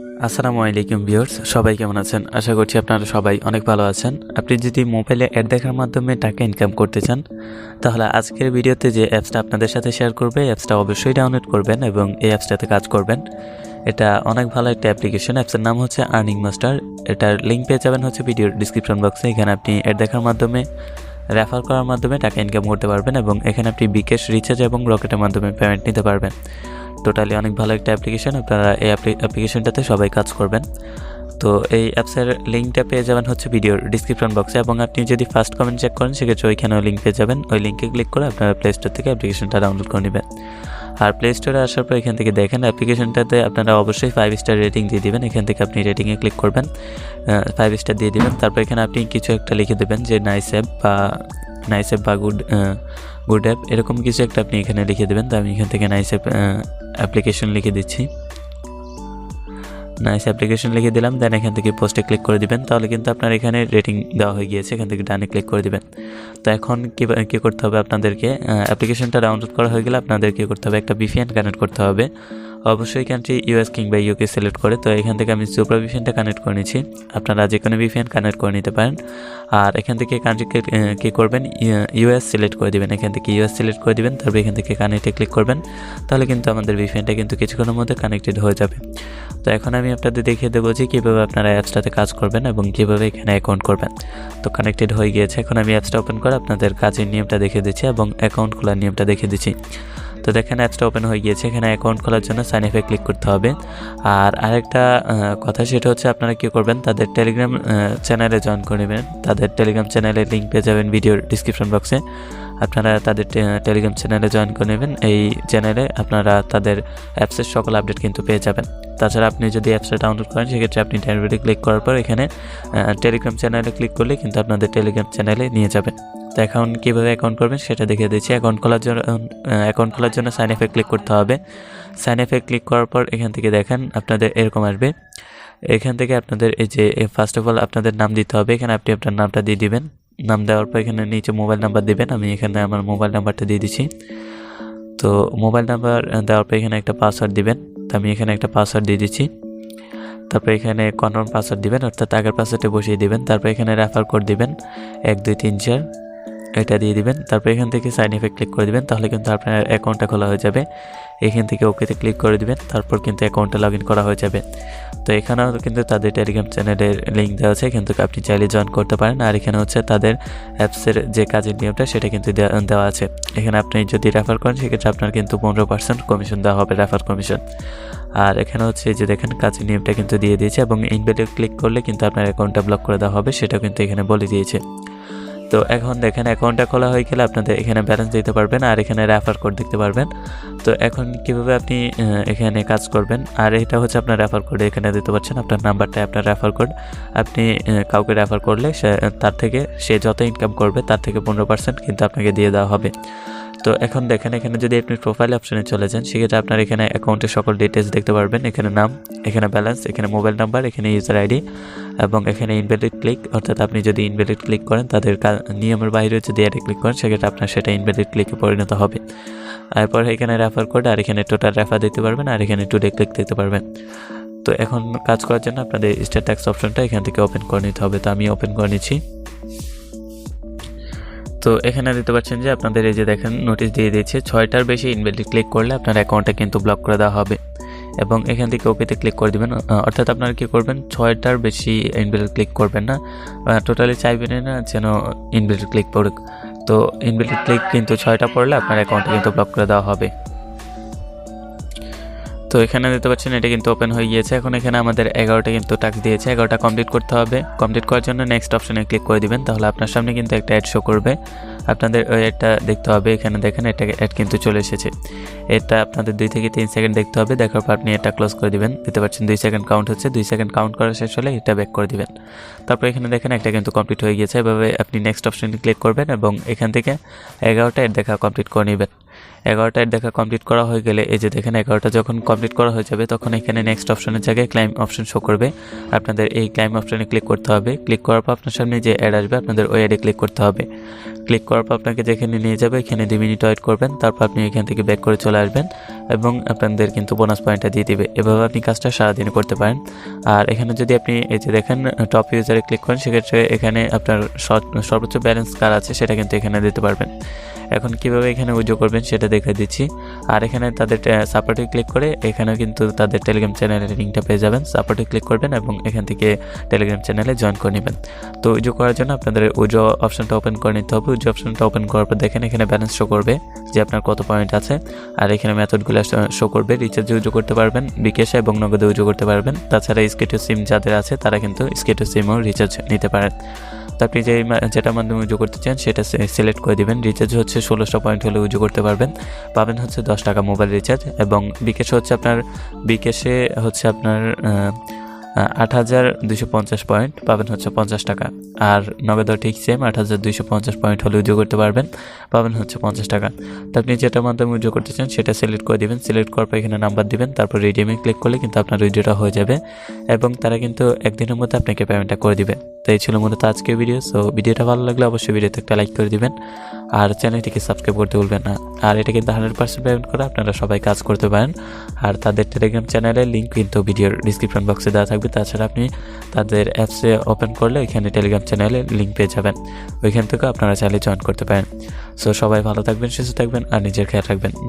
আসসালামু আলাইকুম ভিউয়ার্স, সবাই কেমন আছেন? আশা করছি আপনারা সবাই অনেক ভালো আছেন। আপনি যদি মোবাইলে অ্যাড দেখার মাধ্যমে টাকা ইনকাম করতে চান, তাহলে আজকের ভিডিওতে যে অ্যাপসটা আপনাদের সাথে শেয়ার করবে, অ্যাপসটা অবশ্যই ডাউনলোড করবেন এবং এই অ্যাপসটাতে কাজ করবেন। এটা অনেক ভালো একটা অ্যাপ্লিকেশন। অ্যাপসের নাম হচ্ছে আর্নিং মাস্টার। এটার লিঙ্ক পেয়ে যাবেন হচ্ছে ভিডিওর ডিসক্রিপশন বক্সে। এখানে আপনি অ্যাড দেখার মাধ্যমে, রেফার করার মাধ্যমে টাকা ইনকাম করতে পারবেন এবং এখানে আপনি বিকাশ, রিচার্জ এবং রকেটের মাধ্যমে পেমেন্ট নিতে পারবেন। টোটালি অনেক ভালো একটা অ্যাপ্লিকেশন। আপনারা এই অ্যাপ্লিকেশনটাতে সবাই কাজ করবেন। তো এই অ্যাপসের লিঙ্কটা পেয়ে যাবেন হচ্ছে ভিডিওর ডিসক্রিপশন বক্সে, এবং আপনি যদি ফার্স্ট কমেন্ট চেক করেন সেক্ষেত্রে ওইখানেও লিঙ্ক পেয়ে যাবেন। ওই লিঙ্কে ক্লিক করে আপনারা প্লে স্টোর থেকে অ্যাপ্লিকেশনটা ডাউনলোড করে নেবেন। আর প্লে স্টোরে আসার পর এখান থেকে দেখেন অ্যাপ্লিকেশনটাতে আপনারা অবশ্যই 5 স্টার রেটিং দিয়ে দিবেন। এখান থেকে আপনি রেটিংয়ে ক্লিক করবেন, 5 স্টার দিয়ে দিবেন। তারপর এখানে আপনি কিছু একটা লিখে দেবেন যে নাইস অ্যাপ বা গুড অ্যাপ, এরকম কিছু একটা আপনি এখানে লিখে দেবেন। তো আমি এখান থেকে নাইস অ্যাপ অ্যাপ্লিকেশন লিখে দিচ্ছি। নাইস অ্যাপ্লিকেশন লিখে দিলাম। দেন এখান থেকে পোস্টে ক্লিক করে দিবেন। তাহলে কিন্তু আপনার এখানে রেটিং দেওয়া হয়ে গিয়েছে। এখান থেকে ডানে ক্লিক করে দিবেন। তো এখন কী করতে হবে আপনাদেরকে, অ্যাপ্লিকেশনটা ডাউনলোড করা হয়ে গেলে আপনাদের কী করতে হবে, একটা ভিপিএন কানেক্ট করতে হবে। অবশ্যই কান্ট্রি ইউএস কিংবা ইউকে সিলেক্ট করে। তো এখান থেকে আমি সুপার ভিপিএনটা কানেক্ট করে নিচ্ছি। আপনারা যে কোনো ভিপিএন কানেক্ট করে নিতে পারেন। আর এখান থেকে কান্ট্রিকে কী করবেন, ইউএস সিলেক্ট করে দেবেন। এখান থেকে ইউএস সিলেক্ট করে দেবেন, তারপর এখান থেকে কানেক্টে ক্লিক করবেন। তাহলে কিন্তু আমাদের ভিপিএনটা কিন্তু কিছুক্ষণের মধ্যে কানেক্টেড হয়ে যাবে। তো এখন আমি আপনাদের দেখিয়ে দেবো যে কীভাবে আপনারা অ্যাপসটাতে কাজ করবেন এবং কীভাবে এখানে অ্যাকাউন্ট করবেন। তো কানেক্টেড হয়ে গিয়েছে। এখন আমি অ্যাপসটা ওপেন করে আপনাদের কাজের নিয়মটা দেখিয়ে দিচ্ছি এবং অ্যাকাউন্ট খোলার নিয়মটা দেখিয়ে দিচ্ছি। তো দেখেন অ্যাপসটা ওপেন হয়ে গিয়েছে। এখানে অ্যাকাউন্ট খোলার জন্য সাইন আপে ক্লিক করতে হবে। আর আরেকটা কথা, সেটা হচ্ছে আপনারা কী করবেন, তাদের টেলিগ্রাম চ্যানেলে জয়েন করে নেবেন। তাদের টেলিগ্রাম চ্যানেলের লিঙ্ক পেয়ে যাবেন ভিডিওর ডিসক্রিপশন বক্সে। আপনারা তাদের টেলিগ্রাম চ্যানেলে জয়েন করে নেবেন। এই চ্যানেলে আপনারা তাদের অ্যাপসের সকল আপডেট কিন্তু পেয়ে যাবেন। তাছাড়া আপনি যদি অ্যাপসটা ডাউনলোড করেন সেক্ষেত্রে আপনি ডাউনলোডে ক্লিক করার পর এখানে টেলিগ্রাম চ্যানেলে ক্লিক করলে কিন্তু আপনাদের টেলিগ্রাম চ্যানেলে নিয়ে যাবেন। তো এখন কীভাবে অ্যাকাউন্ট করবেন সেটা দেখিয়ে দিচ্ছি। অ্যাকাউন্ট খোলার জন্য সাইন আপে ক্লিক করতে হবে। সাইন আপে ক্লিক করার পর এখান থেকে দেখেন আপনাদের এরকম আসবে। এখান থেকে আপনাদের এই যে ফার্স্ট অফ অল আপনাদের নাম দিতে হবে। এখানে আপনি আপনার নামটা দিয়ে দিবেন। নাম দেওয়ার পর এখানে নিচে মোবাইল নাম্বার দিবেন। আমি এখানে আমার মোবাইল নাম্বারটা দিয়ে দিচ্ছি। তো মোবাইল নাম্বার দেওয়ার পর এখানে একটা পাসওয়ার্ড দিবেন। তো আমি এখানে একটা পাসওয়ার্ড দিয়ে দিচ্ছি। তারপর এখানে কনফার্ম পাসওয়ার্ড দিবেন, অর্থাৎ আগের পাসওয়ার্ডে বসিয়ে দিবেন। তারপর এখানে রেফার কোড দিবেন 1 2 3 4, এটা দিয়ে দিবেন। তারপর এখান থেকে সাইন আপে ক্লিক করে দিবেন। তাহলে কিন্তু আপনার অ্যাকাউন্টটা খোলা হয়ে যাবে। এখান থেকে ওকেতে ক্লিক করে দিবেন। তারপর কিন্তু অ্যাকাউন্টটা লগ ইন করা হয়ে যাবে। তো এখানেও কিন্তু তাদের টেলিগ্রাম চ্যানেলের লিঙ্ক দেওয়া আছে, কিন্তু আপনি চাইলে জয়েন করতে পারেন। আর এখানে হচ্ছে তাদের অ্যাপসের যে কাজের নিয়মটা সেটা কিন্তু দেওয়া আছে। এখানে আপনি যদি রেফার করেন সেক্ষেত্রে আপনার কিন্তু 15% কমিশন দেওয়া হবে, রেফার কমিশন। আর এখানে হচ্ছে যে দেখেন কাজের নিয়মটা কিন্তু দিয়ে দিয়েছে, এবং ইনভ্যালিড ক্লিক করলে কিন্তু আপনার অ্যাকাউন্টটা ব্লক করে দেওয়া হবে, সেটাও কিন্তু এখানে বলে দিয়েছে। তো এখন দেখেন অ্যাকাউন্টটা খোলা হয়ে গেলে আপনাদের এখানে ব্যালেন্স দিতে পারবেন আর এখানে রেফার কোড দেখতে পারবেন। তো এখন কিভাবে আপনি এখানে কাজ করবেন, আর এটা হচ্ছে আপনার রেফার কোড এখানে দিতে পারছেন। আপনার নাম্বারটা আপনার রেফার কোড, আপনি কাউকে রেফার করলে সে যত ইনকাম করবে তার থেকে 15% কিন্তু আপনাকে দিয়ে দেওয়া হবে। তো এখন দেখেন এখানে যদি আপনি প্রোফাইল অপশনে চলে যান সেক্ষেত্রে আপনার এখানে অ্যাকাউন্টের সকল ডিটেলস দেখতে পারবেন। এখানে নাম, এখানে ব্যালেন্স, এখানে মোবাইল নাম্বার, এখানে ইউজার আইডি এবং এখানে ইনভ্যালিড ক্লিক, অর্থাৎ আপনি যদি ইনভ্যালিড ক্লিক করেন, তাদের নিয়মের বাইরে যদি অ্যাডে ক্লিক করেন সেক্ষেত্রে আপনার সেটা ইনভ্যালিড ক্লিকে পরিণত হবে। এরপর এখানে রেফার কোড আর এখানে টোটাল রেফার দিতে পারবেন আর এখানে টুডে ক্লিক দিতে পারবেন। তো এখন কাজ করার জন্য আপনাদের স্টার ট্যাক্স অপশনটা এখান থেকে ওপেন করে নিতে হবে। তো আমি ওপেন করে নিচ্ছি। তো এখানে দিতে পারছেন যে আপনাদের এই যে দেখেন নোটিশ দিয়ে দিয়েছে 6টার বেশি ইনভ্যালিড ক্লিক করলে আপনার অ্যাকাউন্টটা কিন্তু ব্লক করে দেওয়া হবে, এবং এখান থেকে ওকেতে ক্লিক করে দেবেন। অর্থাৎ আপনারা কী করবেন, 6টার বেশি ইনভ্যালিড ক্লিক করবেন না, টোটালি চাইবেন না যেন ইনভ্যালিড ক্লিক পড়ুক। তো ইনভ্যালিড ক্লিক কিন্তু 6টা পড়লে আপনার অ্যাকাউন্টটা কিন্তু ব্লক করে দেওয়া হবে। তো এখানে দেখতে পাচ্ছেন এটা কিন্তু ওপেন হয়ে গিয়েছে। এখন এখানে আমাদের 11টা কিন্তু টাস্ক দিয়েছে, 11টা কমপ্লিট করতে হবে। কমপ্লিট করার জন্য নেক্সট অপশনে ক্লিক করে দিবেন। তাহলে আপনার সামনে কিন্তু একটা অ্যাড শো করবে, আপনাদের ওই অ্যাডটা দেখতে হবে। এখানে দেখেন এটা অ্যাড কিন্তু চলে এসেছে। এটা আপনাদের 2 থেকে 3 সেকেন্ড দেখতে হবে, দেখার পর আপনি এটা ক্লোজ করে দিবেন। দেখতে পাচ্ছেন 2 সেকেন্ড কাউন্ট হচ্ছে, 2 সেকেন্ড কাউন্ট করা শেষ হলে এটা ব্যাক করে দিবেন। তারপর এখানে দেখেন একটা কিন্তু কমপ্লিট হয়ে গিয়েছে। এভাবে আপনি নেক্সট অপশনে ক্লিক করবেন এবং এখান থেকে 11টা অ্যাড দেখা কমপ্লিট করে নেবেন। 11টা অ্যাড দেখা কমপ্লিট করা হয়ে গেলে এই যে দেখেন 11টা যখন কমপ্লিট করা হয়ে যাবে তখন এখানে নেক্সট অপশনের জায়গায় ক্লাইম অপশন শো করবে। আপনাদের এই ক্লাইম অপশনে ক্লিক করতে হবে। ক্লিক করার পর আপনার সামনে যে অ্যাড আসবে আপনাদের ওই অ্যাডে ক্লিক করতে হবে। ক্লিক করার পর আপনাকে যেখানে নিয়ে যাবে এখানে 2 মিনিট ওয়েট করবেন। তারপর আপনি এখান থেকে ব্যাক করে চলে আসবেন। এবং আপনাদের কিন্তু বোনাস পয়েন্টটা দিয়ে দিবে। এভাবে আপনি কাজটা সারাদিন করতে পারেন। আর এখানে যদি আপনি এই যে দেখেন টপ ইউজারে ক্লিক করেন, সেক্ষেত্রে এখানে আপনার সর্বোচ্চ ব্যালেন্স কার আছে সেটা কিন্তু এখানে দিতে পারবেন। এখন কিভাবে এখানে উইথড্র করবেন সেটা দেখিয়ে দিচ্ছি। আর এখানে তাদের সাপোর্টে ক্লিক করে এখানেও কিন্তু তাদের টেলিগ্রাম চ্যানেলের লিঙ্কটা পেয়ে যাবেন। সাপোর্টে ক্লিক করবেন এবং এখান থেকে টেলিগ্রাম চ্যানেলে জয়েন করে নেবেন। তো উইথড্র করার জন্য আপনাদের উইথড্র অপশনটা ওপেন করে নিতে হবে। উইথড্র অপশনটা ওপেন করার পর দেখেন এখানে ব্যালেন্স শো করবে যে আপনার কত পয়েন্ট আছে। আর এখানে মেথডগুলো শো করবে। রিচার্জ উইথড্র করতে পারবেন, বিকাশে এবং নগদে উইথড্র করতে পারবেন। তাছাড়া স্কেটু সিম যাদের আছে তারা কিন্তু স্কেটু সিমও রিচার্জ নিতে পারেন। তো আপনি যেটার মাধ্যমে উইথড্র করতে চান সেটা সিলেক্ট করে দিবেন। রিচার্জ হচ্ছে 1600 পয়েন্ট হলে উইথড্র করতে পাবেন হচ্ছে 10 টাকা মোবাইল রিচার্জ, এবং বিকাশে হচ্ছে আপনার 8250 পয়েন্ট পাবেন হচ্ছে 50 টাকা। আর নগদও ঠিক সেম 8250 পয়েন্ট হলে উইথড্র করতে পাবেন হচ্ছে 50 টাকা। তো আপনি যেটার মাধ্যমে উইথড্র করতে চান সেটা সিলেক্ট করে দিবেন। সিলেক্ট করার পর এখানে নাম্বার দিবেন, তারপর রিডিমে ক্লিক করলে কিন্তু আপনার উইথড্রটা হয়ে যাবে এবং তারা কিন্তু একদিনের মধ্যে আপনাকে পেমেন্টটা করে দিবে। তো এই ছিল মূলত আজকের ভিডিও। সো ভিডিওটা ভালো লাগলে অবশ্যই ভিডিওতে একটা লাইক করে দিবেন আর চ্যানেলটিকে সাবস্ক্রাইব করতে ভুলবেন না। আর এটা কিন্তু 100% পেমেন্ট করে আপনারা সবাই কাজ করতে পারেন। আর তাদের টেলিগ্রাম চ্যানেলের লিঙ্ক কিন্তু ভিডিওর ডিসক্রিপশন বক্সে দেওয়া থাকবে। তাছাড়া আপনি তাদের অ্যাপসে ওপেন করলে এখানে টেলিগ্রাম চ্যানেলের লিঙ্ক পেয়ে যাবেন, ওইখান থেকে আপনারা চাইলে জয়েন করতে পারেন। সো সবাই ভালো থাকবেন, সুস্থ থাকবেন আর নিজের খেয়াল রাখবেন।